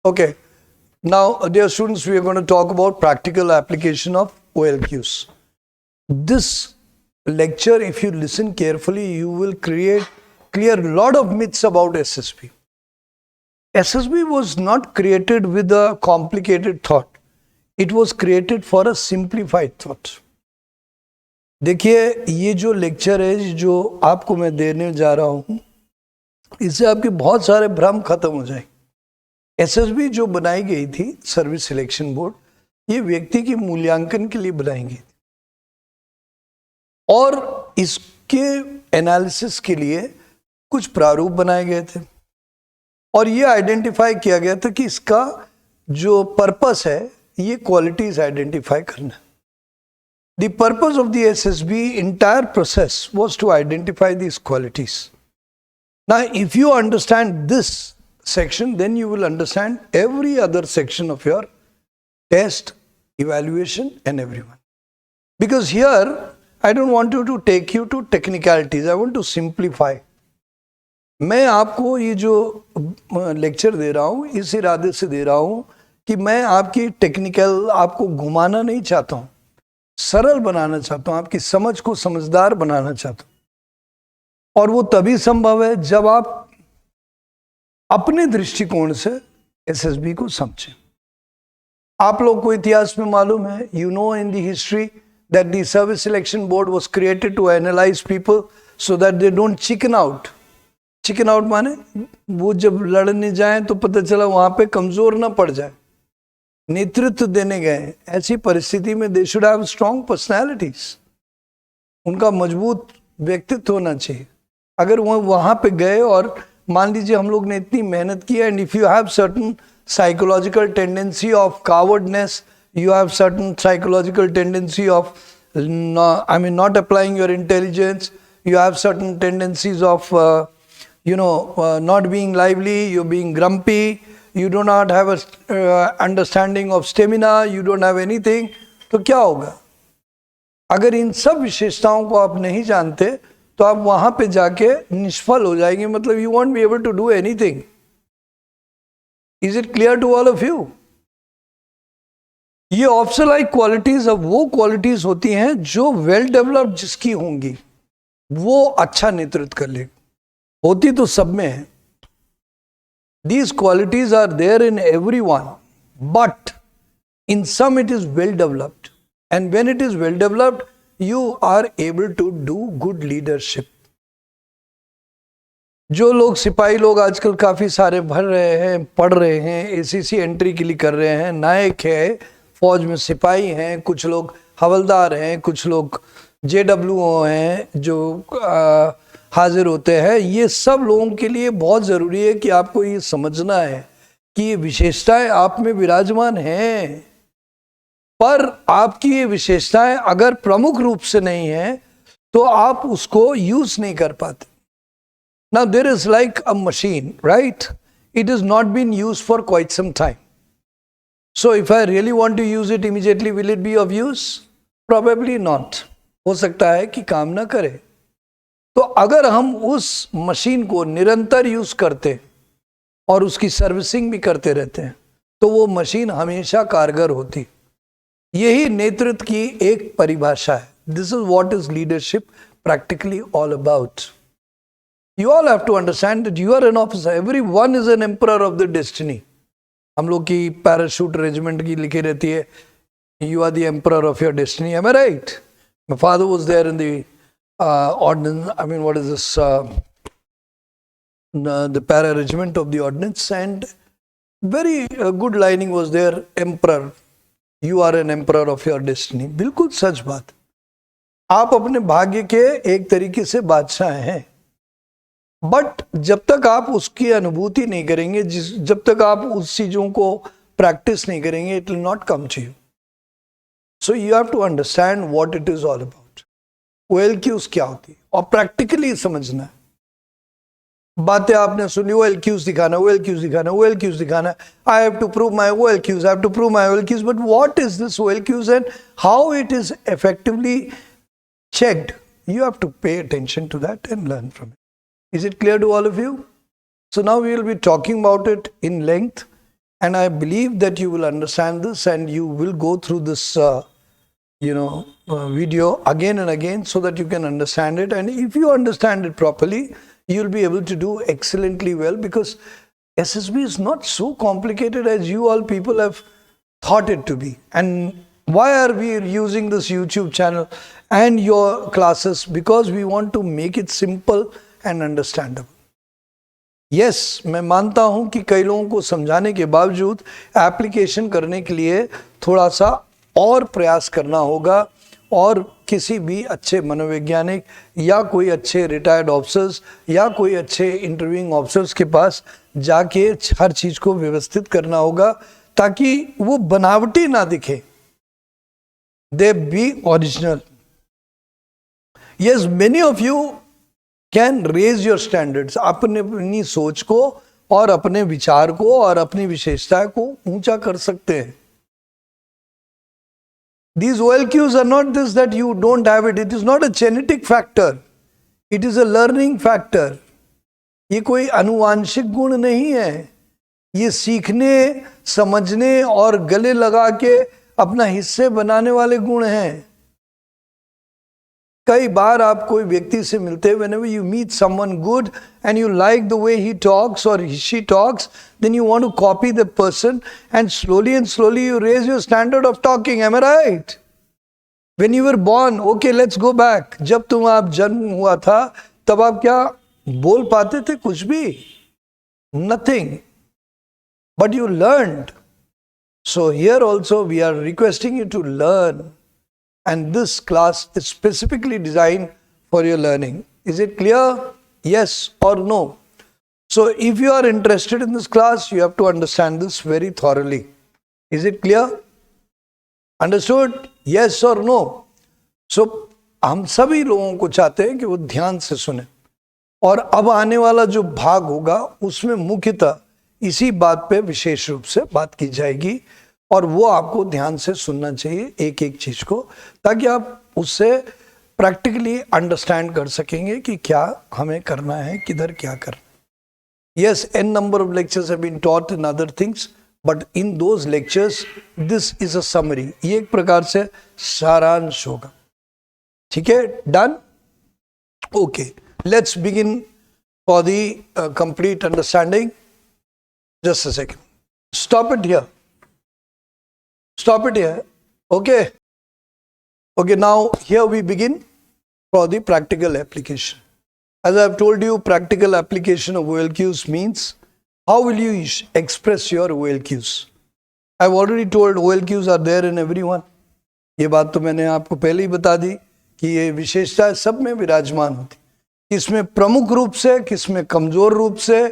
Okay. Now, dear students, we are going to talk about practical application of OLQs. This lecture, if you listen carefully, you will clear a lot of myths about SSB. SSB was not created with a complicated thought. It was created for a simplified thought. देखिए, ये जो lecture है जो आपको मैं देने जा रहा हूँ, इससे आपके बहुत सारे भ्रम खत्म हो जाएंगे। एसएसबी जो बनाई गई थी, सर्विस सिलेक्शन बोर्ड, ये व्यक्ति की मूल्यांकन के लिए बनाई गई थी और इसके एनालिसिस के लिए कुछ प्रारूप बनाए गए थे और ये आइडेंटिफाई किया गया था कि इसका जो पर्पस है ये क्वालिटीज आइडेंटिफाई करना। The purpose of the SSB entire process was to identify these qualities. Now, if you understand this section, then you will understand every other section of your test, evaluation and everyone. Because here, I don't want to take you to technicalities. I want to simplify. मैं आपको ये जो lecture दे रहा हूँ इस इरादे से दे रहा हूँ कि मैं आपकी टेक्निकल आपको घुमाना नहीं चाहता हूँ, सरल बनाना चाहता हूं, आपकी समझ को समझदार बनाना चाहता हूं। और वो तभी संभव है जब आप अपने दृष्टिकोण से एसएसबी को समझें। आप लोग को इतिहास में मालूम है, you know in the history that the service selection board was created to analyse people so that they don't chicken out. Chicken out माने वो जब लड़ने जाएं तो पता चला वहां पे कमजोर ना पड़ जाए। नेतृत्व देने गए, ऐसी परिस्थिति में they should have strong personalities, उनका मजबूत व्यक्तित्व होना चाहिए। अगर वो वहां पे गए और मान लीजिए हम लोग ने इतनी मेहनत की and if you have certain psychological tendency of cowardness, you have certain psychological tendency of not applying your intelligence, you have certain tendencies of not being lively, you being grumpy, you do not have a understanding of stamina, you don't have anything, तो क्या होगा? अगर इन सब विशेषताओं को आप नहीं जानते तो आप वहां पे जाके निष्फल हो जाएंगे, मतलब you won't be able to do anything. Is it clear to all of you? ये ऑफिसर लाइक क्वालिटीज अब वो क्वालिटीज होती हैं जो वेल डेवलप्ड जिसकी होंगी वो अच्छा नेतृत्व कर लेगी। होती तो सब में है। These qualities are there in everyone, but in some it is well developed. And when it is well developed, you are able to do good leadership. जो लोग सिपाही लोग आजकल काफ़ी सारे भर रहे हैं, पढ़ रहे हैं, एसीसी एंट्री के लिए कर रहे हैं, नायक है, फौज में सिपाही हैं, कुछ लोग हवलदार हैं, कुछ लोग JWO हैं जो हाजिर होते हैं, ये सब लोगों के लिए बहुत ज़रूरी है कि आपको ये समझना है कि ये विशेषताएं आप में विराजमान हैं, पर आपकी ये विशेषताएं अगर प्रमुख रूप से नहीं हैं तो आप उसको यूज नहीं कर पाते। Now there is like a machine, right? It is not been use for quite some time, so if I really want to use it immediately, will it be of use? Probably not. हो सकता है कि काम ना करे। तो अगर हम उस मशीन को निरंतर यूज करते और उसकी सर्विसिंग भी करते रहते हैं तो वो मशीन हमेशा कारगर होती। यही नेतृत्व की एक परिभाषा है। This is what is leadership practically all about. You all have to understand that you are an officer, everyone is an emperor of the destiny. हम लोग की पैराशूट रेजिमेंट की लिखी रहती है, you are the emperor of your destiny. Am I right? My father was there in the ordnance, I mean, what is this? The para regiment of the ordnance, and very good lining was there, emperor, you are an emperor of your destiny. बिल्कुल सच बात। आप अपने भाग्य के एक तरीके से बादशाह हैं, बट जब तक आप उसकी अनुभूति नहीं करेंगे, जब तक आप उस चीजों को प्रैक्टिस नहीं करेंगे, it will not come to you. So you have to understand what it is all about. OLQs क्या होती है और प्रैक्टिकली समझना है। बातें आपने सुनी, OLQs दिखाना, OLQs दिखाना, OLQs दिखाना, I have to prove my OLQs, I have to prove my OLQs, but what is this OLQs and how it is effectively checked? You have to pay attention to that and learn from it. Is it clear to all of you? So now we will be talking about it in length and I believe that you will understand this and you will go through this video again and again so that you can understand it. And if you understand it properly, you'll be able to do excellently well, because SSB is not so complicated as you all people have thought it to be. And why are we using this YouTube channel and your classes? Because we want to make it simple and understandable. Yes, मैं मानता हूं कि कई लोगों को समझाने के बावजूद एप्लीकेशन करने के लिए थोड़ा सा और प्रयास करना होगा, और किसी भी अच्छे मनोवैज्ञानिक या कोई अच्छे रिटायर्ड ऑफिसर्स या कोई अच्छे इंटरव्यूइंग ऑफिसर्स के पास जाके हर चीज को व्यवस्थित करना होगा, ताकि वो बनावटी ना दिखे, they be original. Yes, many of you can raise your standards. अपनी सोच को और अपने विचार को और अपनी विशेषता को ऊंचा कर सकते हैं. These OLQs are not this that you don't have it. It is not a genetic factor. It is a learning factor. ये कोई अनुवांशिक गुण नहीं है. ये सीखने, समझने और गले लगा के अपना हिस्से बनाने वाले गुण हैं. कई बार आप कोई व्यक्ति से मिलते हैं, whenever you meet someone good and you like the way he talks or she talks, then you want to copy the person, and slowly you raise your standard of talking. Am I right? When you were born, okay, let's go back. जब आप जन्म हुआ था, तब आप क्या बोल पाते थे? कुछ भी? Nothing. But you learned. So here also we are requesting you to learn. And this class is specifically designed for your learning. Is it clear? Yes or no? So if you are interested in this class, you have to understand this very thoroughly. Is it clear? Understood? Yes or no? So हम सभी लोगों को चाहते हैं कि वो ध्यान से सुने. और अब आने वाला जो भाग होगा उसमें मुख्यतः इसी बात पे विशेष रूप से बात की जाएगी, और वो आपको ध्यान से सुनना चाहिए एक एक चीज को, ताकि आप उससे प्रैक्टिकली अंडरस्टैंड कर सकेंगे कि क्या हमें करना है, किधर क्या करना. Yes, n number of lectures have been taught in other things, but in those lectures this is a summary. ये एक प्रकार से सारांश होगा. ठीक है? Done? Okay. Let's begin for the complete understanding. Just a second. Stop it here. Stop it here. Okay. Okay, now here we begin for the practical application. As I have told you, practical application of OLQs means how will you express your OLQs. I have already told OLQs are there in everyone. ये बात तो मैंने आपको पहले ही बता दी कि ये विशेषता सब में विराजमान होती, किसमें प्रमुख रूप से, किसमें कमजोर रूप से,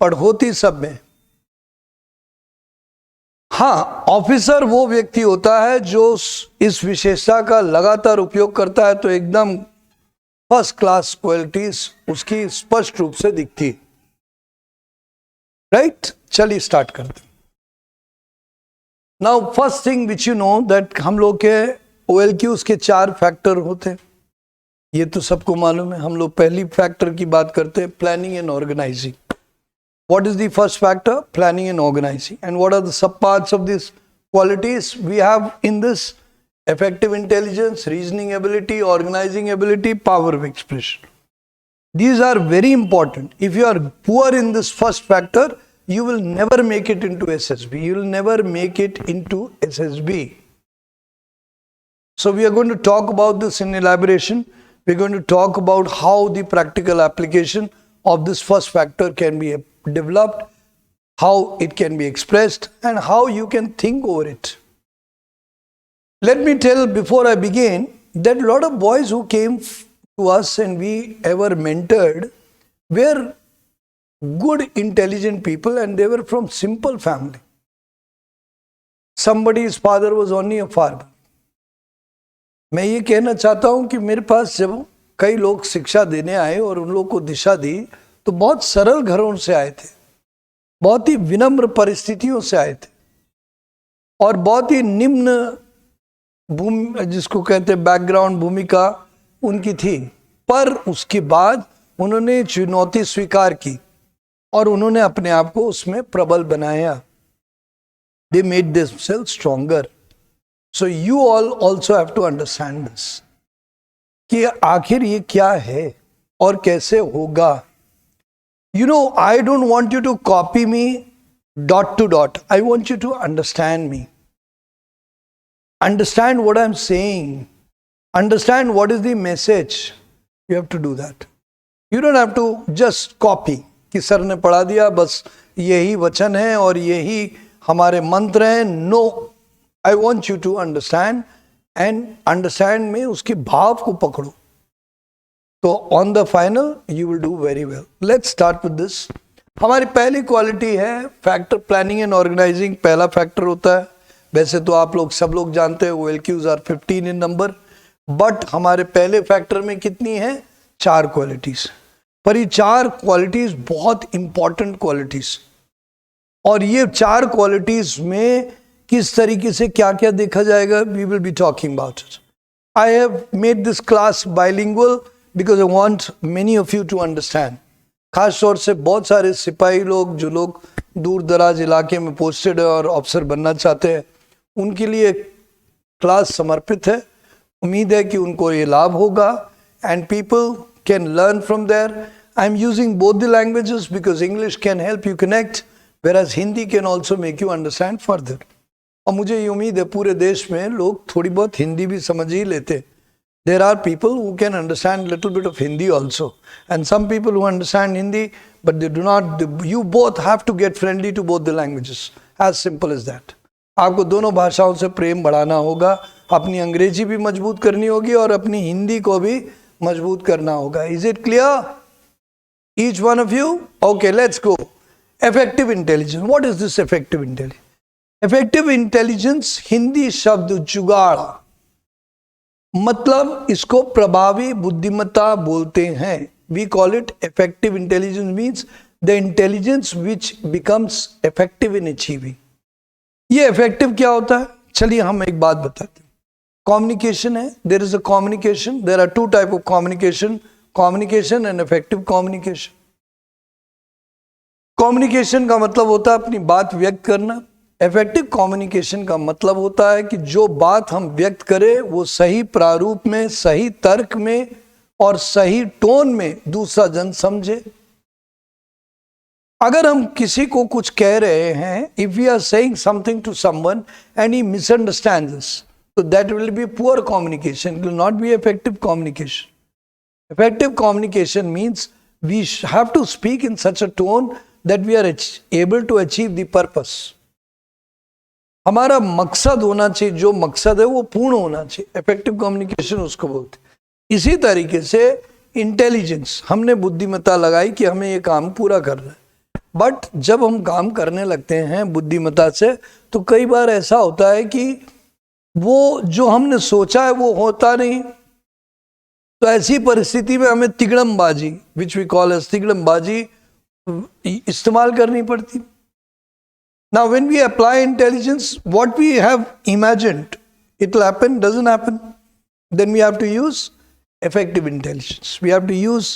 पर होती सब में. हाँ, ऑफिसर वो व्यक्ति होता है जो इस विशेषता का लगातार उपयोग करता है, तो एकदम फर्स्ट क्लास क्वालिटीज उसकी स्पष्ट रूप से दिखती. राइट? चलिए स्टार्ट करते. Now first thing which you know that हम लोग के OLQs के 4 फैक्टर होते हैं. ये तो सबको मालूम है. हम लोग पहली फैक्टर की बात करते हैं, planning and organising. What is the first factor? Planning and organizing. And what are the subparts of these qualities we have in this? Effective intelligence, reasoning ability, organizing ability, power of expression. These are very important. If you are poor in this first factor, you will never make it into SSB. You will never make it into SSB. So we are going to talk about this in elaboration. We are going to talk about how the practical application of this first factor can be developed, how it can be expressed, and how you can think over it. Let me tell before I begin that a lot of boys who came to us and we ever mentored were good, intelligent people, and they were from simple family. Somebody's father was only a farmer. मैं ये कहना चाहता हूं कि मेरे पास जब कई लोग शिक्षा देने आए और उन लोगों को दिशा दी, तो बहुत सरल घरों से आए थे, बहुत ही विनम्र परिस्थितियों से आए थे, और बहुत ही निम्न भूमि, जिसको कहते हैं बैकग्राउंड, भूमिका उनकी थी. पर उसके बाद उन्होंने चुनौती स्वीकार की और उन्होंने अपने आप को उसमें प्रबल बनाया. they made themselves stronger. So you all also have to understand this कि आखिर ये क्या है और कैसे होगा. You know, I don't want you to copy me dot to dot. I want you to understand me. Understand what I'm saying. Understand what is the message. You have to do that. You don't have to just copy कि sir ने पढ़ा दिया बस यही वचन है और यही हमारे मंत्र हैं. No, I want you to understand and understand में उसके भाव को पकड़ो. तो on the final you will do very well. Let's start with this. हमारी पहली क्वालिटी है फैक्टर प्लानिंग एंड ऑर्गेनाइजिंग. पहला फैक्टर होता है, वैसे तो आप लोग सब लोग जानते हैं OLQs are 15 in number, but हमारे पहले फैक्टर में कितनी है? 4 क्वालिटीज. पर ये 4 क्वालिटीज बहुत इंपॉर्टेंट क्वालिटीज, और ये 4 क्वालिटीज में किस तरीके से क्या क्या देखा जाएगा, we will be talking about it. I have made this class bilingual because I want many of you to understand. खास तौर से बहुत सारे सिपाही लोग जो लोग दूर दराज इलाके में पोस्टेड है और ऑफिसर बनना चाहते हैं, उनके लिए क्लास समर्पित है. उम्मीद है कि उनको ये लाभ होगा and people can learn from there. I am using both the languages because English can help you connect, whereas Hindi can also make you understand further. और मुझे ये उम्मीद है पूरे देश में लोग थोड़ी बहुत हिंदी भी समझ ही लेते. There are people who can understand little bit of Hindi also, and some people who understand Hindi but they do not. You both have to get friendly to both the languages. As simple as that. आपको दोनों भाषाओं से प्रेम बढ़ाना होगा. अपनी अंग्रेजी भी मजबूत करनी होगी और अपनी हिंदी को भी मजबूत करना होगा. Is it clear? Each one of you? Okay, let's go. Effective intelligence. What is this effective intelligence? Effective intelligence Hindi शब्द जुगाड़, मतलब इसको प्रभावी बुद्धिमत्ता बोलते हैं. We call it effective intelligence, means the intelligence which becomes effective in achieving. ये effective क्या होता है? चलिए हम एक बात बताते हैं. Communication है, there is a communication. There are 2 type of communication, communication and effective communication. Communication का मतलब होता है अपनी बात व्यक्त करना. इफेक्टिव कम्युनिकेशन का मतलब होता है कि जो बात हम व्यक्त करें वो सही प्रारूप में, सही तर्क में और सही टोन में दूसरा जन समझे. अगर हम किसी को कुछ कह रहे हैं, if we are saying something to someone and he misunderstands us, तो that will be poor communication, it will not be effective communication. Effective communication means we have to speak in such a tone that we are able to achieve the purpose. हमारा मकसद होना चाहिए, जो मकसद है वो पूर्ण होना चाहिए. इफेक्टिव कम्युनिकेशन उसको बोलते हैं. इसी तरीके से इंटेलिजेंस, हमने बुद्धिमत्ता लगाई कि हमें ये काम पूरा करना है, बट जब हम काम करने लगते हैं बुद्धिमत्ता से तो कई बार ऐसा होता है कि वो जो हमने सोचा है वो होता नहीं. तो ऐसी परिस्थिति में हमें तिगड़मबाजी, विच वी कॉल एज तिगड़मबाजी, इस्तेमाल करनी पड़ती. Now when we apply intelligence, what we have imagined, it will happen, doesn't happen. Then we have to use effective intelligence. We have to use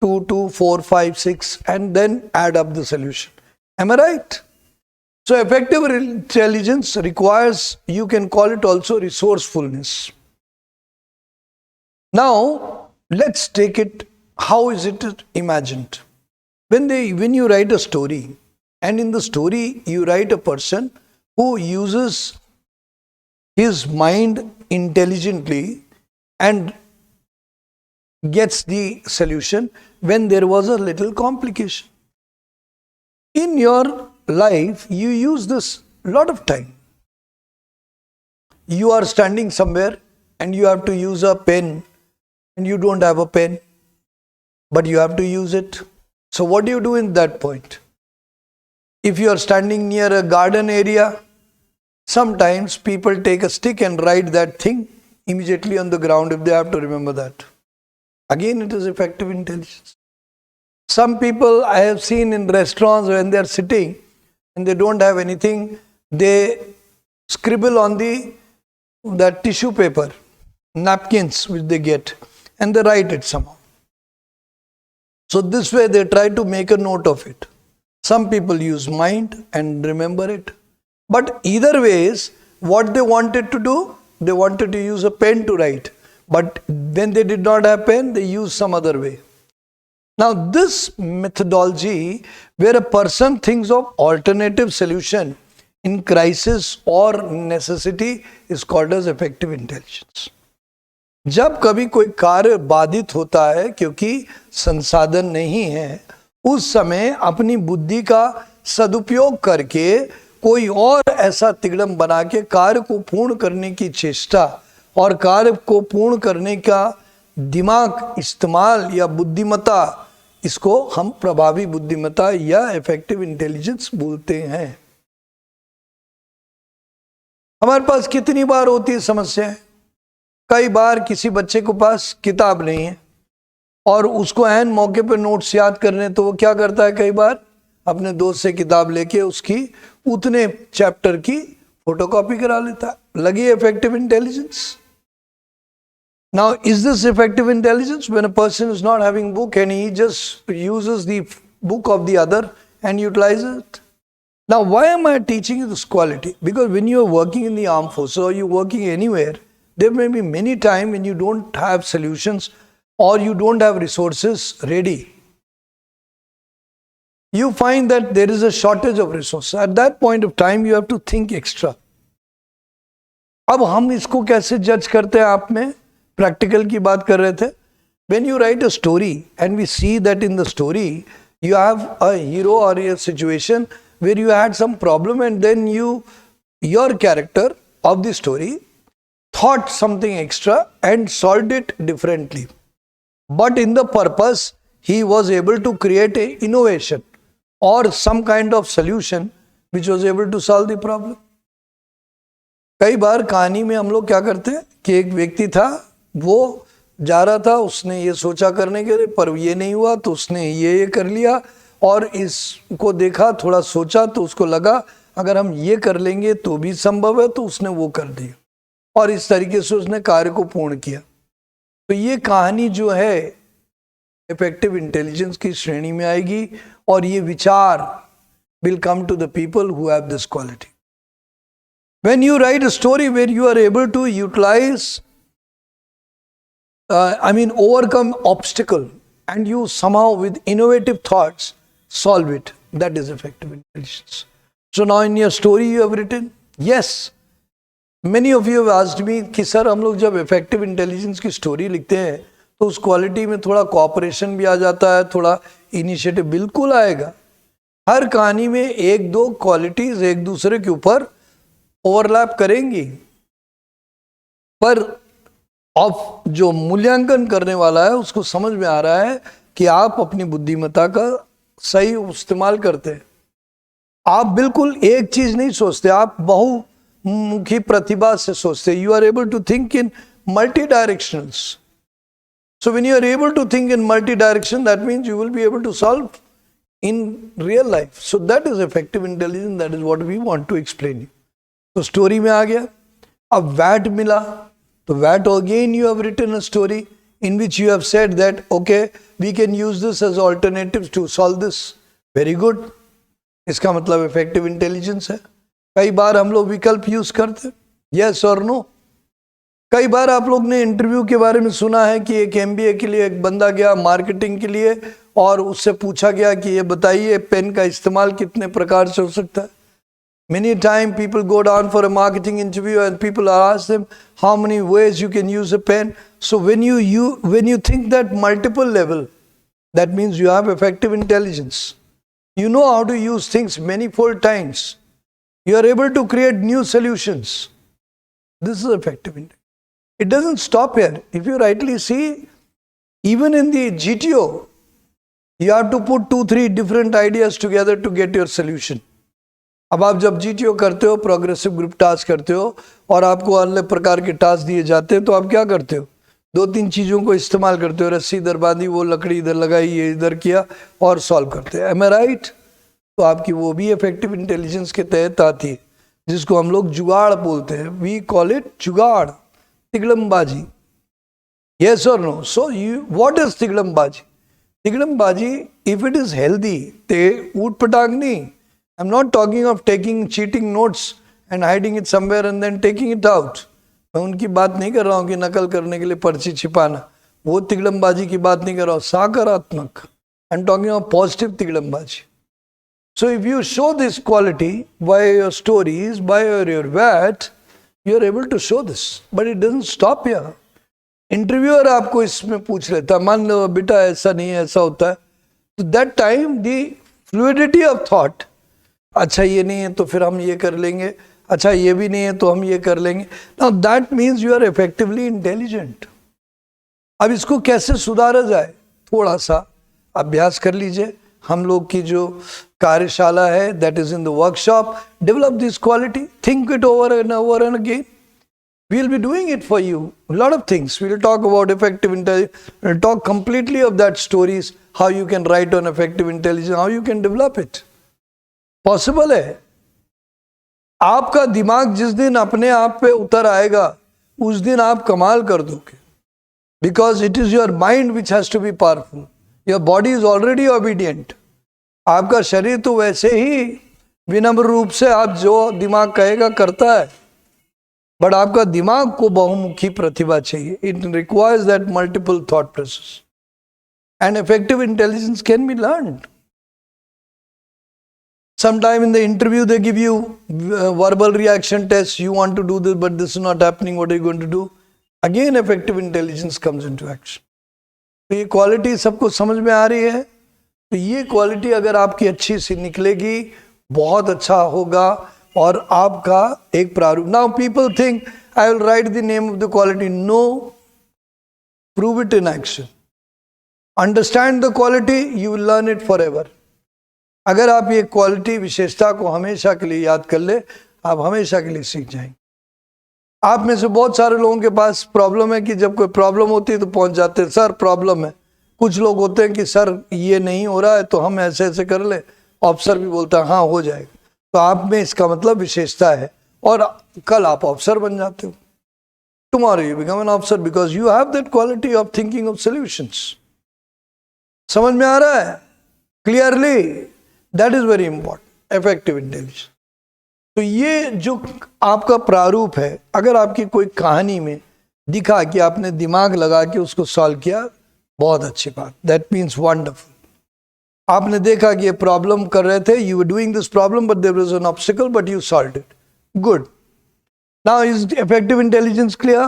2, 2, 4, 5, 6 and then add up the solution. Am I right? So effective intelligence requires, you can call it also resourcefulness. Now let's take it, how is it imagined? When you write a story, and in the story you write a person who uses his mind intelligently and gets the solution when there was a little complication. In your life you use this a lot of time. You are standing somewhere and you have to use a pen and you don't have a pen, but you have to use it. So what do you do in that point? If you are standing near a garden area, sometimes people take a stick and write that thing immediately on the ground if they have to remember that. Again, it is effective intelligence. Some people I have seen in restaurants when they are sitting and they don't have anything, they scribble on that tissue paper, napkins which they get, and they write it somehow. So this way they try to make a note of it. Some people use mind and remember it. But either ways, what they wanted to do, they wanted to use a pen to write. But when they did not have pen, they used some other way. Now this methodology where a person thinks of alternative solution in crisis or necessity is called as effective intelligence. जब कभी कोई कार्य बाधित होता है क्योंकि संसाधन नहीं है, उस समय अपनी बुद्धि का सदुपयोग करके कोई और ऐसा तिगड़म बना के कार्य को पूर्ण करने की चेष्टा और कार्य को पूर्ण करने का दिमाग इस्तेमाल या बुद्धिमत्ता, इसको हम प्रभावी बुद्धिमत्ता या इफेक्टिव इंटेलिजेंस बोलते हैं। हमारे पास कितनी बार होती है समस्या? कई बार किसी बच्चे के पास किताब नहीं है और उसको ऐन मौके पर नोट्स याद करने, तो वो क्या करता है, कई बार अपने दोस्त से किताब लेके उसकी उतने चैप्टर की फोटोकॉपी करा लेता है। लगी effective intelligence? Now, is this effective intelligence when a person is not having book and he just uses the book of the other and utilizes it? Now, why am I teaching you this quality? Because when you are working in the armed forces or you're working anywhere, there may be many times when you don't have solutions or you don't have resources ready. You find that there is a shortage of resources. At that point of time, you have to think extra. अब हम इसको कैसे जज करते हैं? आप में practical की बात कर रहे थे. When you write a story and we see that in the story you have a hero or a situation where you had some problem and then your character of the story thought something extra and solved it differently. But in the purpose, he was able to create a innovation or some kind of solution which was able to solve the problem. कई बार कहानी में हम लोग क्या करते हैं कि एक व्यक्ति था, वो जा रहा था, उसने ये सोचा करने के लिए पर ये नहीं हुआ तो उसने ये कर लिया और इसको देखा, थोड़ा सोचा तो उसको लगा अगर हम ये कर लेंगे तो भी संभव है, तो उसने वो कर दिया और इस तरीके से उसने कार्य को पूर्ण किया. तो ये कहानी जो है इफेक्टिव इंटेलिजेंस की श्रेणी में आएगी और ये विचार will come to the people who have this quality. When you write a story where you are able to utilize, overcome obstacle and you somehow with innovative thoughts solve it, that is effective intelligence. So now in your story you have written, yes, many of you have asked me कि sir हम लोग जब effective intelligence की story लिखते हैं तो उस quality में थोड़ा cooperation भी आ जाता है, थोड़ा इनिशिएटिव बिल्कुल आएगा. हर कहानी में एक दो क्वालिटीज एक दूसरे के ऊपर ओवरलैप करेंगी, पर अब जो मूल्यांकन करने वाला है उसको समझ में आ रहा है कि आप अपनी बुद्धिमत्ता का सही इस्तेमाल करते हैं. आप बिल्कुल एक चीज नहीं सोचते, आप बहुमुखी प्रतिभा से सोचते. You are able to think in multi directionals. So when you are able to think in multi-direction, that means you will be able to solve in real life. So that is effective intelligence. That is what we want to explain you. So story में आ गया. अब VAT मिला, तो VAT again you have written a story in which you have said that okay, we can use this as alternatives to solve this. Very good. इसका मतलब effective intelligence है. कई बार हम लोग विकल्प यूज करते, yes or no. कई बार आप लोग ने इंटरव्यू के बारे में सुना है कि एक MBA के लिए एक बंदा गया मार्केटिंग के लिए और उससे पूछा गया कि ये बताइए पेन का इस्तेमाल कितने प्रकार से हो सकता है. Many time people go down for a marketing interview and people ask them how many ways you can use a pen. So when you think that multiple level, that means you have effective intelligence. You know how to use things manifold times. You are able to create new solutions. This is effective intelligence. It doesn't stop here. If you rightly see, even in the GTO, you have to put 2-3 different ideas together to get your solution. अब आप जब GTO करते हो, progressive group task करते हो और आपको अलग प्रकार के टास्क दिए जाते हैं, तो आप क्या करते हो? 2-3 चीज़ों को इस्तेमाल करते हो. रस्सी इधर बांधी, वो लकड़ी इधर लगाई, ये इधर किया और सॉल्व करते हैं. Am I right? तो आपकी वो भी इफेक्टिव इंटेलिजेंस के तहत आती है, जिसको हम लोग जुगाड़ बोलते हैं. वी कॉल इट जुगाड़, तिगड़मबाजी. Yes or no? So what is तिगड़मबाजी? तिगड़मबाजी, if it is healthy, ते ऊट पटांग नहीं. I'm not talking of taking cheating notes and hiding it somewhere and then taking it out. मैं उनकी बात नहीं कर रहा हूँ कि नकल करने के लिए पर्ची छिपाना, वो तिगड़मबाजी की बात नहीं कर रहा हूँ, सकारात्मक. I'm talking of positive तिगड़मबाजी. So if you show this quality by your stories, by your words, you are able to show this. But it doesn't stop here. Interviewer आपको इसमें पूछ लेता है, मान लो बेटा ऐसा नहीं है, ऐसा होता है, तो that time the fluidity of thought, अच्छा ये नहीं है तो फिर हम ये कर लेंगे, अच्छा ये भी नहीं है तो हम ये कर लेंगे. Now that means you are effectively intelligent. अब इसको कैसे सुधारा जाए, थोड़ा सा अभ्यास कर लीजिए. हम लोग की जो कार्यशाला है, that is in the workshop, develop this quality, think it over and again. We'll be doing it for you. A lot of things. We'll talk about effective intelligence. We'll talk completely of that stories, how you can write on effective intelligence, how you can develop it. Possible है. आपका दिमाग जिस दिन अपने आप पे उतर आएगा, उस दिन आप कमाल कर दोगे. Because it is your mind which has to be powerful. Your body is already obedient. आपका शरीर तो वैसे ही विनम्र रूप से आप जो दिमाग कहेगा करता है, बट आपका दिमाग को बहुमुखी प्रतिभा चाहिए. It requires that multiple thought process and effective intelligence can be learned. Sometime in the interview they give you verbal reaction test. You want to do this, but this is not happening. What are you going to do? Again, effective intelligence comes into action. तो ये quality सबको समझ में आ रही है. तो ये quality अगर आपकी अच्छी सी निकलेगी, बहुत अच्छा होगा और आपका एक प्रारूप. Now people think I will write the name of the quality. No, prove it in action. Understand the quality, you will learn it for ever. अगर आप ये क्वालिटी, विशेषता को हमेशा के लिए याद कर ले, आप हमेशा के लिए सीख जाएंगे. आप में से बहुत सारे लोगों के पास प्रॉब्लम है कि जब कोई प्रॉब्लम होती है तो पहुंच जाते हैं, सर प्रॉब्लम है. कुछ लोग होते हैं कि सर ये नहीं हो रहा है तो हम ऐसे ऐसे कर ले, ऑफिसर भी बोलता है हाँ हो जाएगा. तो आप में इसका मतलब विशेषता है और कल आप ऑफिसर बन जाते हो. Tomorrow you become an officer because you have that quality of thinking of solutions. समझ में आ रहा है clearly? That is very important, effective intelligence. तो ये जो आपका प्रारूप है, अगर आपकी कोई कहानी में दिखा कि आपने दिमाग लगा के उसको सॉल्व किया, बहुत अच्छी बात. That means wonderful. आपने देखा कि ये प्रॉब्लम कर रहे थे, you were doing this problem but there was an obstacle but you solved it. Good. Now is effective intelligence clear?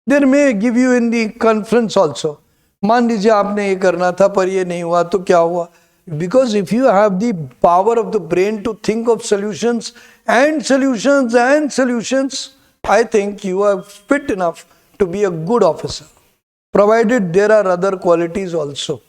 There may give you in the conference also. मान लीजिए आपने ये करना था पर ये नहीं हुआ, तो क्या हुआ? Because if you have the power of the brain to think of solutions and solutions and solutions, I think you are fit enough to be a good officer, provided there are other qualities also.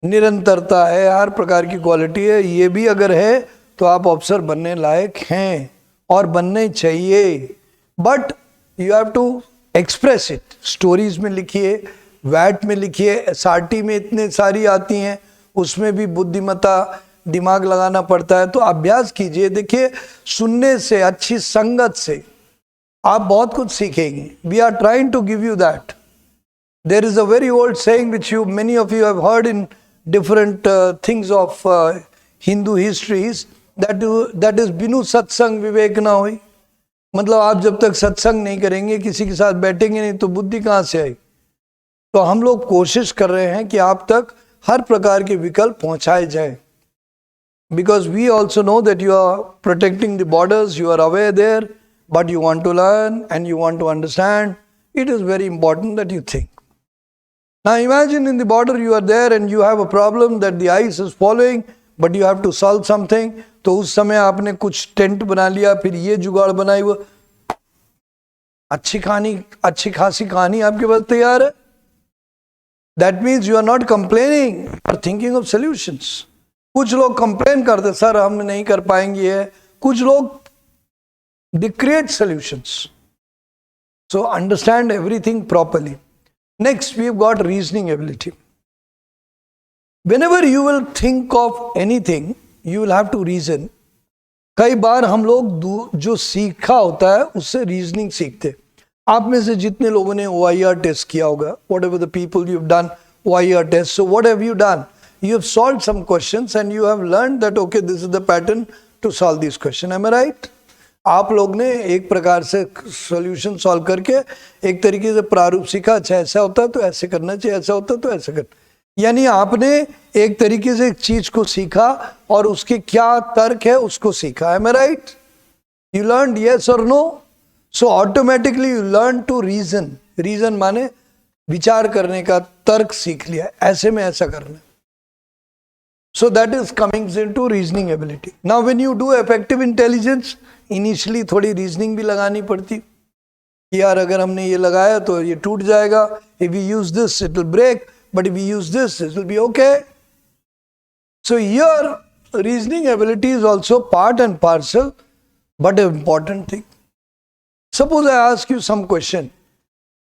निरंतरता है, हर प्रकार की quality है, ये भी अगर है तो आप ऑफिसर बनने लायक हैं और बनने चाहिए. But you have to express it. Stories में लिखिए, वैट में लिखिए, SRT में इतने सारी आती हैं, उसमें भी बुद्धिमत्ता, दिमाग लगाना पड़ता है. तो अभ्यास कीजिए. देखिए, सुनने से, अच्छी संगत से आप बहुत कुछ सीखेंगे. We are trying to give you that. There is a very old saying which you many of you have heard in different things of Hindu histories, that is बिनु सत्संग विवेक ना होई. मतलब आप जब तक सत्संग नहीं करेंगे, किसी के साथ बैठेंगे नहीं, तो बुद्धि कहाँ से आई? तो हम लोग कोशिश कर रहे हैं कि आप तक हर प्रकार के विकल्प पहुंचाए जाए. Because we also know that you are protecting the borders, you are aware there, but you want to learn and you want to understand. It is very important that you think. Now imagine in the border you are there and you have a problem that the ice is following, but you have to solve something. तो उस समय आपने कुछ tent बना लिया, फिर ये जुगाड़ बनाई, वो अच्छी खासी कहानी आपके पास तैयार है. That means you are not complaining, you are thinking of solutions. कुछ लोग कंप्लेन करते, सर हम नहीं कर पाएंगे है. कुछ लोग they create solutions. So understand everything properly. Next, we've got reasoning ability. Whenever you will think of anything, you will have to reason. कई बार हम लोग जो सीखा होता है उससे रीजनिंग सीखते. आप में से जितने लोगों ने OIR टेस्ट किया होगा, whatever the people you've done OIR test, so what have you done? you have solved some questions and you have learned that okay, this is the pattern to solve this question. Am I right? आप लोग ने एक प्रकार से solution solve करके एक तरीके से प्रारूप सीखा, अच्छा ऐसा होता है तो ऐसे करना चाहिए, ऐसा होता है तो ऐसे करना, यानी आपने एक तरीके से एक चीज को सीखा और उसके क्या तर्क है उसको सीखा. Am I right? You learned yes or no? So automatically you learn to reason. Reason माने विचार करने का तर्क सीख लिया, ऐसे में ऐसा करना. So that is coming into reasoning ability. Now when you do effective intelligence, initially थोड़ी reasoning भी लगानी पड़ती कि यार अगर हमने ये लगाया तो ये टूट जाएगा, if we use this it will break, but if we use this it will be okay. So here reasoning ability is also part and parcel, but an important thing. Suppose I ask you some question,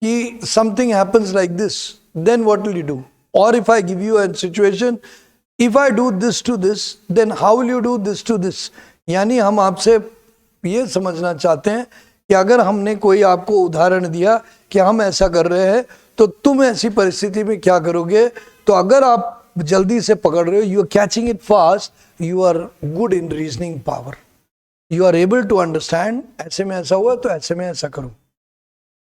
कि something happens like this, then what will you do? Or if I give you a situation, if I do this to this, then how will you do this to this? यानी हम आपसे ये समझना चाहते हैं कि अगर हमने कोई आपको उदाहरण दिया कि हम ऐसा कर रहे हैं तो तुम ऐसी परिस्थिति में क्या करोगे. तो अगर आप जल्दी से पकड़ रहे हो, you are catching it fast, you are good in reasoning power, you are able to understand, ऐसे में ऐसा हुआ तो ऐसे में ऐसा करो.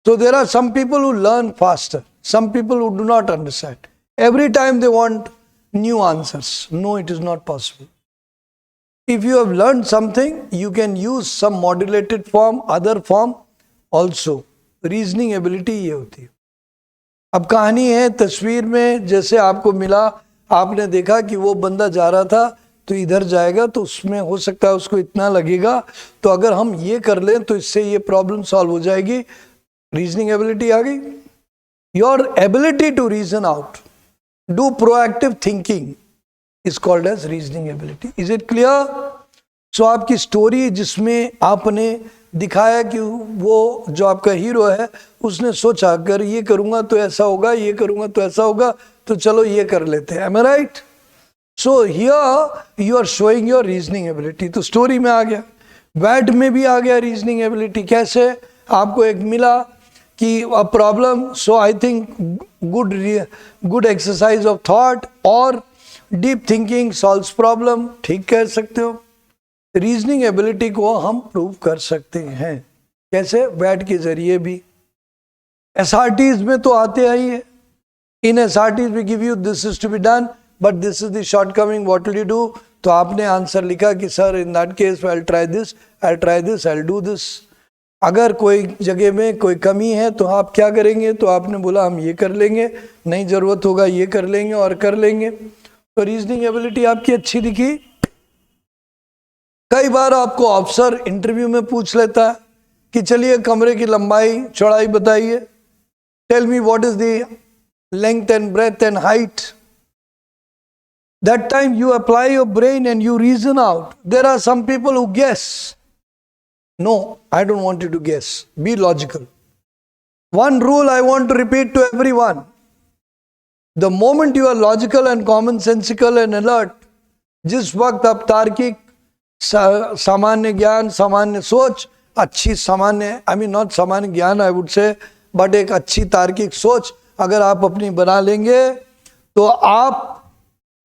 So there are some people who learn faster, some people who do not understand. Every time they want new answers. No, it is not possible. If you have learned something, you can use some modulated form, other form also. Reasoning ability ये होती है. अब कहानी है तस्वीर में, जैसे आपको मिला, आपने देखा कि वो बंदा जा रहा था तो इधर जाएगा तो उसमें हो सकता है उसको इतना लगेगा, तो अगर हम ये कर लें तो इससे ये प्रॉब्लम सॉल्व हो जाएगी. रीजनिंग एबिलिटी आ गई. Your ability to reason out, do proactive thinking is called as reasoning ability. Is it clear? So आपकी स्टोरी जिसमें आपने दिखाया कि वो जो आपका हीरो है उसने सोचा अगर ये करूंगा तो ऐसा होगा, ये करूंगा तो ऐसा होगा, तो चलो ये कर लेते हैं. Am I right? So here you are showing your reasoning ability. तो स्टोरी में आ गया, वैट में भी आ गया रीजनिंग एबिलिटी. कैसे? आपको एक मिला कि a problem, so I think good exercise of thought और डीप थिंकिंग सॉल्व्स प्रॉब्लम. ठीक कह सकते हो. रीजनिंग एबिलिटी को हम प्रूव कर सकते हैं. कैसे? वैट के जरिए भी. एसआरटीज में तो आते ही है. In SRTs we give you this is to be done but this is the shortcoming, what will you do? तो आपने आंसर लिखा कि sir in that case I will try this, I will try this, I will do this. अगर कोई जगह में कोई कमी है तो आप क्या करेंगे? तो आपने बोला हम ये कर लेंगे, नहीं जरूरत होगा ये कर लेंगे और कर लेंगे. तो रीजनिंग एबिलिटी आपकी अच्छी दिखी. कई बार आपको अफसर इंटरव्यू में पूछ लेता है कि चलिए कमरे की लंबाई चौड़ाई बताइए, tell me what is the length and breadth and height. That time you apply your brain and you reason out. There are some people who guess. No, I don't want you to guess. Be logical. One rule I want to repeat to everyone. The moment you are logical and commonsensical and alert, जिस वक्त आप तार्किक, सामान्य ज्ञान, सामान्य सोच, अच्छी सामान्य, I mean not सामान्य ज्ञान I would say, but एक अच्छी तार्किक सोच अगर आप अपनी बना लेंगे तो आप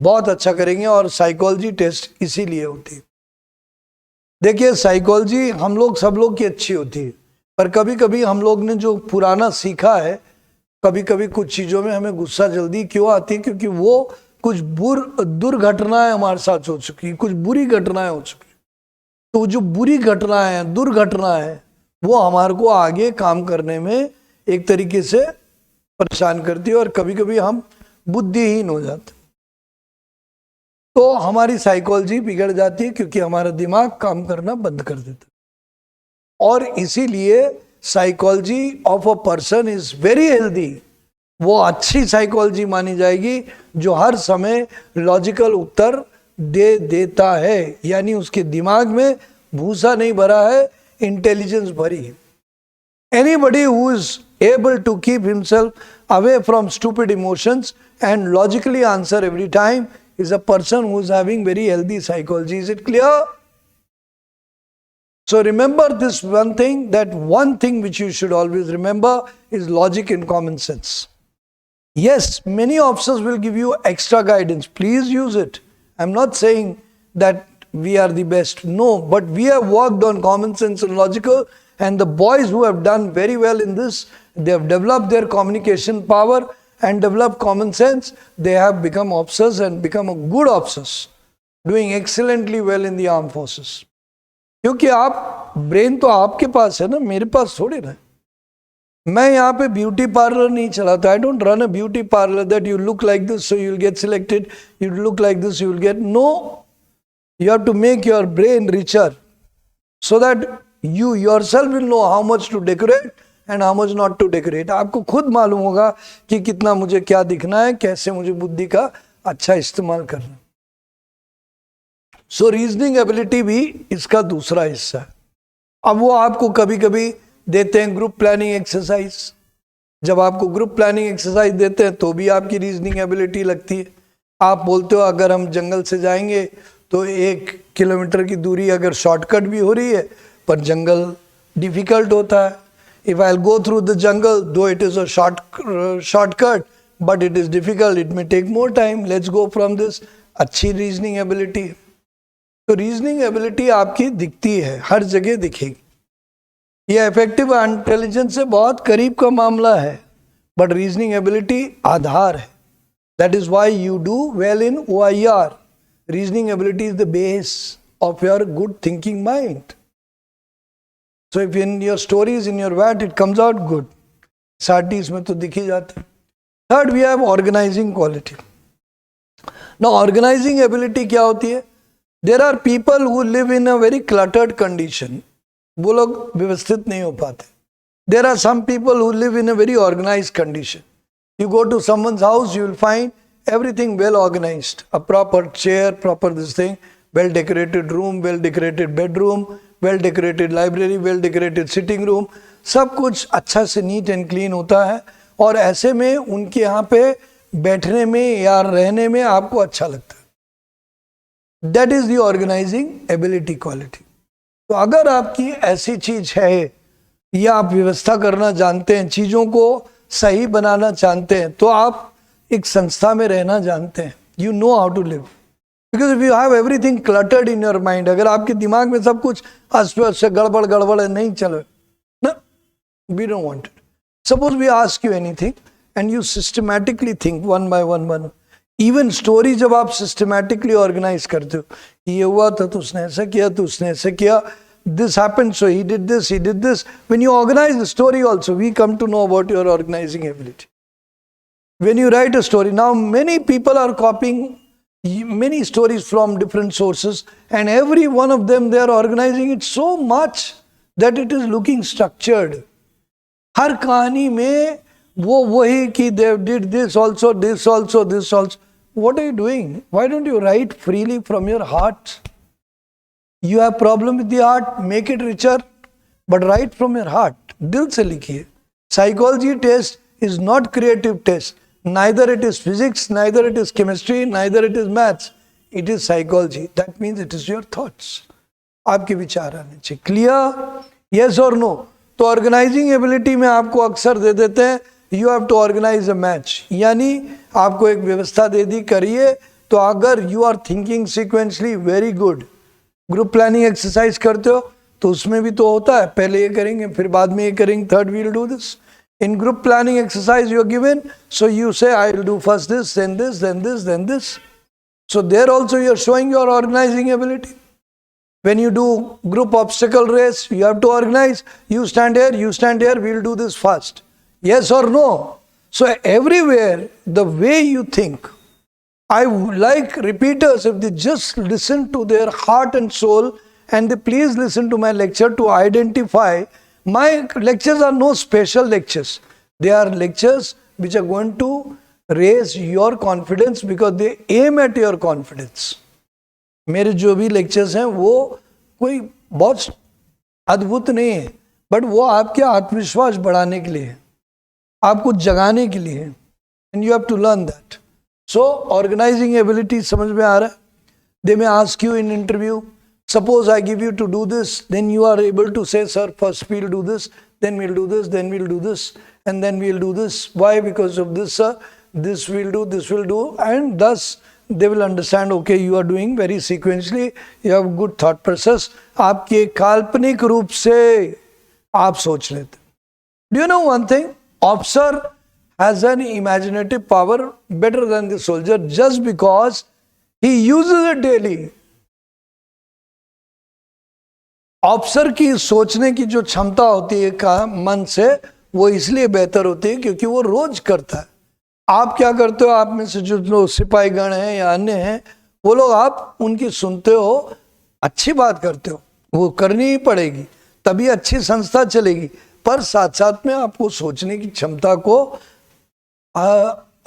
बहुत अच्छा करेंगे. और साइकोलॉजी टेस्ट इसीलिए होती है. देखिए साइकोलॉजी हम लोग सब लोग की अच्छी होती है, पर कभी कभी हम लोग ने जो पुराना सीखा है, कभी कभी कुछ चीज़ों में हमें गुस्सा जल्दी क्यों आती है? क्योंकि वो कुछ दुर्घटनाएं हमारे साथ हो चुकी, कुछ बुरी घटनाएं हो चुकी. तो जो बुरी घटनाएं, दुर्घटनाएं, वो हमारे को आगे काम करने में एक तरीके से परेशान करती है और कभी कभी हम बुद्धिहीन हो जाते. तो हमारी साइकोलॉजी बिगड़ जाती है क्योंकि हमारा दिमाग काम करना बंद कर देता है. और इसीलिए psychology of a person is very healthy. वो अच्छी साइकोलॉजी मानी जाएगी जो हर समय लॉजिकल उत्तर दे देता है, यानी उसके दिमाग में भूसा नहीं भरा है, इंटेलिजेंस भरी है. Anybody who is able to keep himself away from stupid emotions and logically answer every time is a person who is having very healthy psychology. Is it clear? So remember this one thing, that one thing which you should always remember is logic and common sense. Yes, many officers will give you extra guidance. Please use it. I'm not saying that we are the best. No, but we have worked on common sense and logical, and the boys who have done very well in this, they have developed their communication power and developed common sense. They have become officers and become a good officers, doing excellently well in the armed forces. क्योंकि आप brain तो आपके पास है ना, मेरे पास थोड़ी ना. मैं यहाँ पे ब्यूटी पार्लर नहीं चलाता. I don't run a beauty parlour that you look like this so you will get selected, you look like this you will get. No, you have to make your brain richer so that you yourself will know how much to decorate and how much not to decorate. आपको खुद मालूम होगा कि कितना मुझे क्या दिखना है, कैसे मुझे बुद्धि का अच्छा इस्तेमाल करना. सो रीजनिंग एबिलिटी भी इसका दूसरा हिस्सा है. अब वो आपको कभी कभी देते हैं ग्रुप प्लानिंग एक्सरसाइज. जब आपको ग्रुप प्लानिंग एक्सरसाइज देते हैं तो भी आपकी रीजनिंग एबिलिटी लगती है. आप बोलते हो अगर हम जंगल से जाएंगे तो 1 किलोमीटर की दूरी अगर शॉर्टकट भी हो रही है पर जंगल डिफिकल्ट होता है. If I go through the jungle though it is a shortcut but it is difficult, it may take more time, let's go from this. अच्छी रीजनिंग एबिलिटी. तो रीजनिंग एबिलिटी आपकी दिखती है, हर जगह दिखेगी. ये इफेक्टिव इंटेलिजेंस से बहुत करीब का मामला है, बट रीजनिंग एबिलिटी आधार है. That is why you do well in OIR. Reasoning ability is the base of your good thinking mind. So if in your stories, in your VAT, it comes out good. SAT इसमें तो दिख ही जाता है. Third, we have organizing quality. Now, organizing ability क्या होती है? There are people who live in a very cluttered condition. वो लोग व्यवस्थित नहीं हो पाते. There are some people who live in a very organized condition. You go to someone's house, you will find everything well organized, a proper chair, proper this thing, well decorated room, well decorated bedroom, well decorated library, well decorated sitting room. सब कुछ अच्छा से neat and clean होता है और ऐसे में उनके यहाँ पे बैठने में या रहने में आपको अच्छा लगता है. That is the organising ability quality. तो अगर आपकी ऐसी चीज है या आप व्यवस्था करना जानते हैं, चीजों को सही बनाना जानते हैं, तो आप एक संस्था में रहना जानते हैं. You know how to live. Because if you have everything cluttered in your mind, अगर आपके दिमाग में सब कुछ अस्त व्यस्त गड़बड़ है, नहीं चले ना, we don't want it. Suppose we ask you anything and you systematically think one by one. Even story जब आप सिस्टमैटिकली ऑर्गेनाइज करते हो, ये हुआ था तो उसने ऐसा किया, तो उसने ऐसा किया, this happened so he did this. When you organize the story also, we come to know about your organizing ability. When you write a story, now many people are copying many stories from different sources, and every one of them they are organizing it so much that it is looking structured. हर कहानी में वो वही कि they did this also, this also, this also. What are you doing? Why don't you write freely from your heart? You have problem with the heart, make it richer, but write from your heart. दिल से लिखिए. Psychology test is not creative test. Neither it is physics, neither it is chemistry, neither it is maths. It is psychology. That means it is your thoughts. आपके विचार आने चाहिए. Clear? Yes or no? तो organising ability में आपको अक्सर दे देते हैं you have to organise a match, यानी आपको एक व्यवस्था दे दी, करिए. तो अगर you are thinking sequentially very good, group planning exercise करते हो तो उसमें भी तो होता है, पहले ये करेंगे फिर बाद में ये करेंगे, third we will do this. In group planning exercise you are given, so you say I will do first this, then this, then this, then this. So there also you are showing your organizing ability. When you do group obstacle race, you have to organize. You stand here, we will do this first. Yes or no? So everywhere the way you think, I like repeaters, if they just listen to their heart and soul and they please listen to my lecture to identify. My lectures are no special lectures. They are lectures which are going to raise your confidence because they aim at your confidence. मेरे जो भी lectures हैं वो कोई बहुत अद्भुत नहीं है, but वो आपके आत्मविश्वास बढ़ाने के लिए, आपको जगाने के लिए, and you have to learn that. So organizing ability समझ में आ रहा है? They may ask you in interview, suppose I give you to do this, then you are able to say, sir, first we'll do this, then we'll do this, then we'll do this, and then we'll do this. Why? Because of this, sir. this will do, and thus they will understand, okay, you are doing very sequentially, you have good thought process. आपके काल्पनिक रूप से आप सोच लेते. Do you know one thing? Officer has an imaginative power better than the soldier just because he uses it daily. Officer की सोचने की जो क्षमता होती है का मन से, वो इसलिए बेहतर होती है क्योंकि वो रोज करता है. आप क्या करते हो, आप में से जो लोग सिपाहीगण हैं या अन्य हैं, वो लोग आप उनकी सुनते हो, अच्छी बात करते हो, वो करनी ही पड़ेगी तभी अच्छी संस्था चलेगी, पर साथ साथ में आपको सोचने की क्षमता को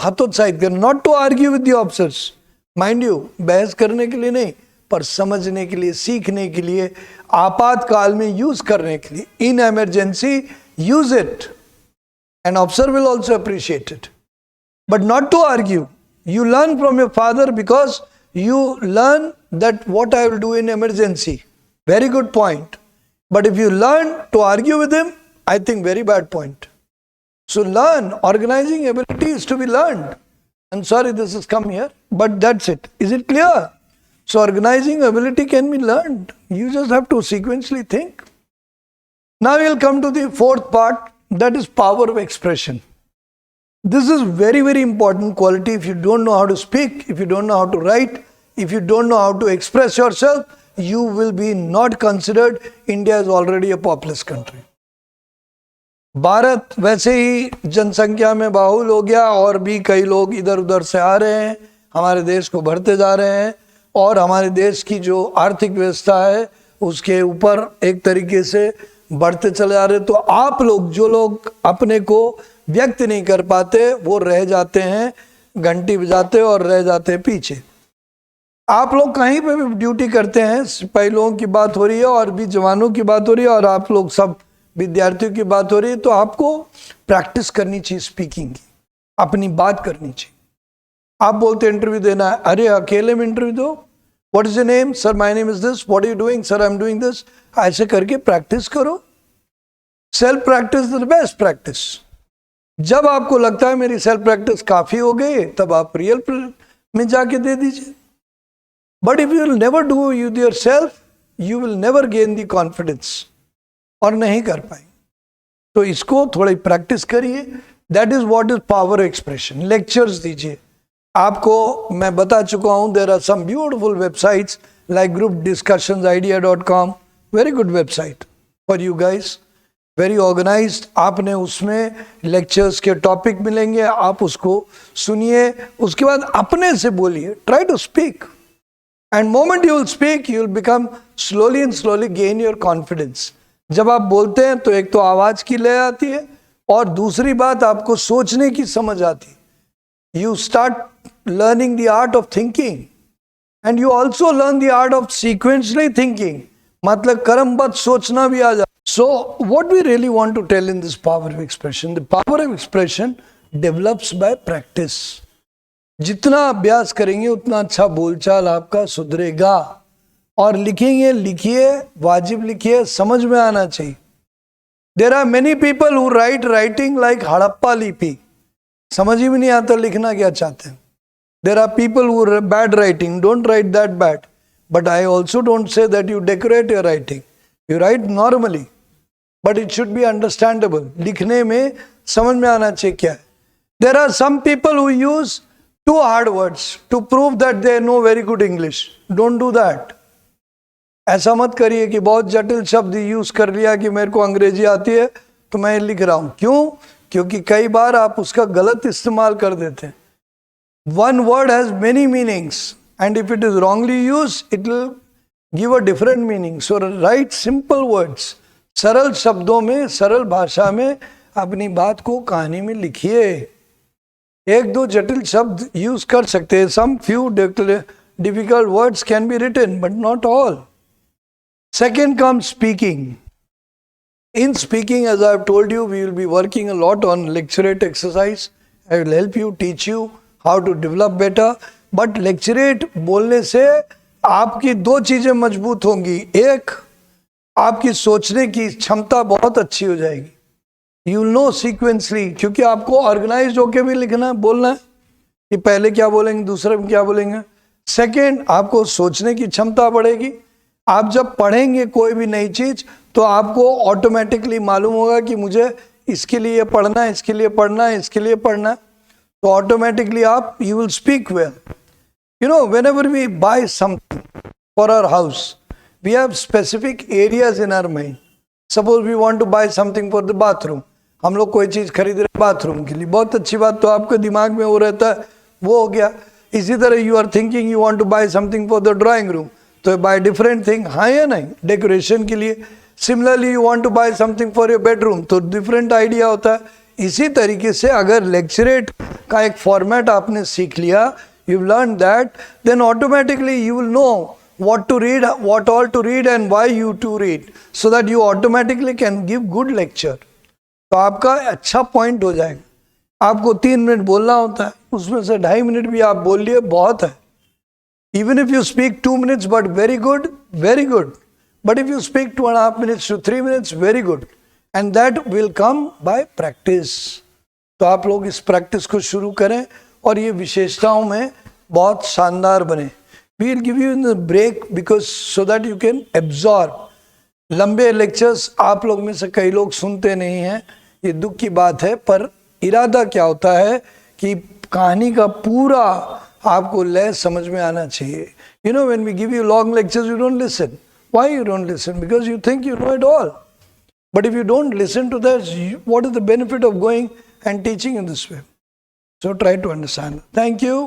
हतोत्साहित कर. Not to argue with the officers, mind you, बहस करने के लिए नहीं, पर समझने के लिए, सीखने के लिए, आपातकाल में यूज करने के लिए. In emergency use it, an officer will also appreciate it, but not to argue. You learn from your father because you learn that what I will do in emergency. Very good point. But if you learn to argue with him, I think very bad point. So learn. Organizing ability is to be learned. I'm sorry this has come here, but that's it. Is it clear? So organizing ability can be learned. You just have to sequentially think. Now we'll come to the fourth part, that is power of expression. This is very, very important quality. If you don't know how to speak, if you don't know how to write, if you don't know how to express yourself, you will be not considered. India is already a populous country. Bharat वैसे ही जनसंख्या में बाहुल हो गया और भी कई लोग इधर उधर से आ रहे हैं, हमारे देश को भरते जा रहे हैं और हमारे देश की जो आर्थिक व्यवस्था है उसके ऊपर एक तरीके से बढ़ते चले जा रहे हैं. तो आप लोग, जो लोग अपने को व्यक्त नहीं कर पाते, वो रह जाते हैं, घंटी बजाते और रह जाते हैं पीछे. आप लोग कहीं पे भी ड्यूटी करते हैं, सिपाही लोगों की बात हो रही है और भी जवानों की बात हो रही है और आप लोग सब विद्यार्थियों की बात हो रही है, तो आपको प्रैक्टिस करनी चाहिए स्पीकिंग की, अपनी बात करनी चाहिए. आप बोलते इंटरव्यू देना है, अरे अकेले में इंटरव्यू दो, what is your name, sir my name is this, what are you doing, sir I am doing this, ऐसे करके प्रैक्टिस करो. Self practice is the best practice. जब आपको लगता है मेरी सेल्फ प्रैक्टिस काफी हो गई, तब आप रियल में जाके दे दीजिए. But if you will never do with yourself, you will never gain the confidence, और नहीं कर पाएंगे. तो इसको थोड़ी प्रैक्टिस करिए. That is what is power expression. Lectures दीजिए. आपको मैं बता चुका हूं, there are some beautiful websites like groupdiscussionsidea.com, very good website for you guys, very organised. आपने उसमें लेक्चर्स के टॉपिक मिलेंगे, आप उसको सुनिए, उसके बाद अपने से बोलिए. Try to speak, and moment you will speak, you will become slowly and slowly gain your confidence. जब आप बोलते हैं तो एक तो आवाज की लय आती है और दूसरी बात आपको सोचने की समझ आती है. You start learning the art of thinking and you also learn the art of sequentially thinking, मतलब क्रमबद्ध सोचना भी आ जाता. So what we really want to tell in this power of expression, the power of expression develops by practice. जितना अभ्यास करेंगे उतना अच्छा बोलचाल आपका सुधरेगा. और लिखेंगे, लिखिए, वाजिब लिखिए, समझ में आना चाहिए. There are many people who writing like Harappa लिपि, समझ ही में नहीं आता लिखना क्या चाहते हैं. There are people who are bad writing, don't write that bad, but I also don't say that you decorate your writing. You write normally, but it should be understandable. लिखने में समझ में आना चाहिए क्या है. There are some people who use too hard words to prove that they know very good English. Don't do that. ऐसा मत करिए कि बहुत जटिल शब्द यूज कर लिया कि मेरे को अंग्रेजी आती है तो मैं लिख रहा हूं. क्यों? क्योंकि कई बार आप उसका गलत इस्तेमाल कर देते हैं. One word has many meanings, and if it is wrongly used, it will give a different meaning. So write simple words. सरल शब्दों में, सरल भाषा में अपनी बात को कहानी में लिखिए. एक दो जटिल शब्द यूज कर सकते हैं. Some few difficult words can be written, but not all. Second comes speaking. In speaking, as I have told you, we will be working a lot on lecturate exercise. I will help you, teach you how to develop better. But lecturate बोलने से आपकी दो चीजें मजबूत होंगी. एक, आपकी सोचने की क्षमता बहुत अच्छी हो जाएगी. You will know sequentially, क्योंकि आपको ऑर्गेनाइज होकर भी लिखना है, बोलना है. कि पहले क्या बोलेंगे, दूसरे में क्या बोलेंगे। सेकंड, आपको सोचने की क्षमता बढ़ेगी। आप जब पढ़ेंगे कोई भी नई चीज तो आपको ऑटोमेटिकली मालूम होगा कि मुझे इसके लिए पढ़ना है, इसके लिए पढ़ना है, इसके लिए पढ़ना है, तो ऑटोमेटिकली आप you will speak well. You know, whenever we buy something for our house, we have specific areas in our mind. Suppose we want to buy something for the bathroom. हम लोग कोई चीज खरीद रहे बाथरूम के लिए, बहुत अच्छी बात, तो आपके दिमाग में वो रहता है, वो हो गया। इसी तरह you are thinking you want to buy something for the drawing room, तो बाय डिफरेंट थिंग, हाँ या नहीं, डेकोरेशन के लिए। Similarly you want to buy something for your bedroom, तो डिफरेंट आइडिया होता है। इसी तरीके से अगर लेक्चरेट का एक फॉर्मेट आपने सीख लिया, you've learned that, then automatically you will know what to read, what all to read and why you to read, so that you automatically can give good lecture. तो आपका अच्छा पॉइंट हो जाएगा। आपको 3 मिनट बोलना होता है, उसमें से 2.5 मिनट भी आप बोल लिए बहुत है। Even if you speak 2 minutes but very good, very good. But if you speak 2.5 minutes to 3 minutes, very good. And that will come by practice. तो आप लोग इस प्रैक्टिस को शुरू करें और ये विशेषताओं में बहुत शानदार बने। We will give you in the break because so that you can absorb. लंबे लेक्चर्स आप लोग में से कई लोग सुनते नहीं हैं, ये दुख की बात है, पर इरादा क्या होता है कि कहानी का पूरा आपको लय समझ में आना चाहिए। You know, when we give you long lectures you don't listen. Why you don't listen? Because you think you know it all. But if you don't listen to that, what is the benefit of going and teaching in this way? So try to understand. Thank you.